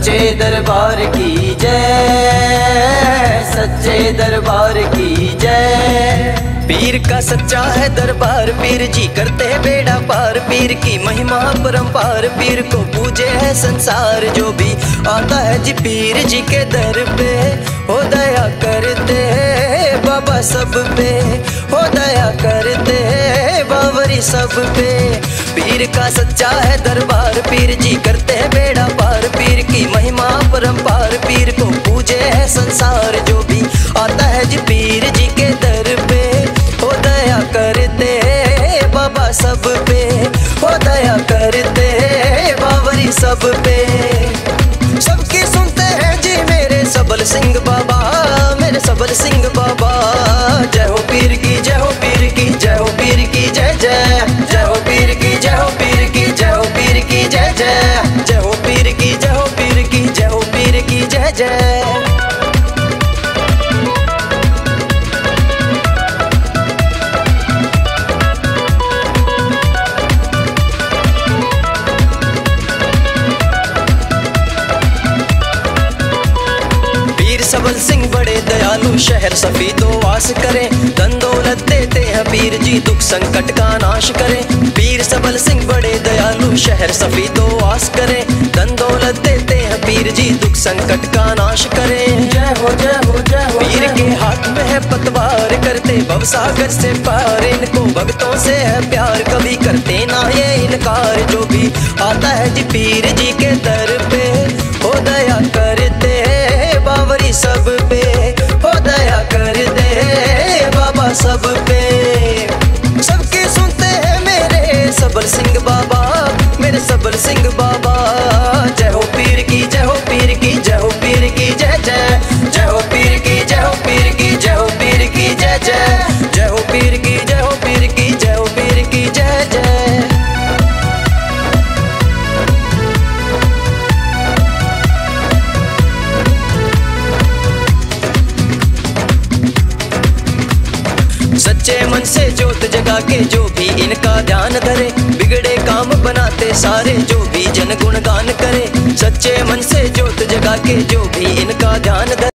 सच्चे दरबार की जय, सच्चे दरबार की जय। पीर का सच्चा है दरबार, पीर जी करते हैं बेड़ा पार। पीर की महिमा परम्पार, पीर को पूजे है संसार। जो भी आता है जी पीर जी के दर पे, हो दया करते हैं बाबा सब पे, हो दया करते हैं बावरी सब पे। पीर का सच्चा है दरबार, पीर जी करते हैं बेड़ा पार। पीर की महिमा परम्पार, पीर को पूजे है संसार। जो भी आता है जी पीर जी के दर पे, हो दया करते हैं बाबा सब पे, हो दया करते हैं बावरी सब पे। सबकी सुनते हैं जी मेरे सबल सिंह बाबा, मेरे सबल सिंह बाबा। जय हो पीर की, जय हो पीर की, जय हो पीर की जय जय। जय हो पीर की, जय हो पीर की, जय हो पीर की जय जय। जय हो पीर की, जय हो पीर की, जय हो पीर की जय जय। सबल सिंह बड़े दयालु, शहर सफी तो वास करें। धन दौलत देते हैं पीर जी, दुख संकट का नाश करें। पीर सबल सिंह बड़े दयालु, शहर सफी तो वास करें। धन दौलत देते हैं पीर जी, दुख संकट का नाश करें। जय हो जय हो जय हो। पीर के हाथ में है पतवार, करते भवसागर से पार। इनको भक्तों से है प्यार, कभी करते ना ये इनकार। जो भी आता है जी पीर जी के दर पे, हो दया करते हैं बावरी सब पे, हो दया करते हैं बाबा सब पे। सबकी सुनते हैं मेरे सबल सिंह बाबा, मेरे सबल सिंह बाबा। जय हो पीर की, जय हो पीर की, जय हो पीर की जय जय। जय हो पीर की, जय हो पीर की, जय हो पीर की जय जय। जय हो पीर की, जय हो पीर की, जय हो पीर की जय जय। सच्चे मन से जोत जगा के जो भी इनका ध्यान धरे, बिगड़े काम बनाते सारे जो भी जन गुणगान करे। सच्चे मन से जोत जगा के जो भी इनका ध्यान धरे,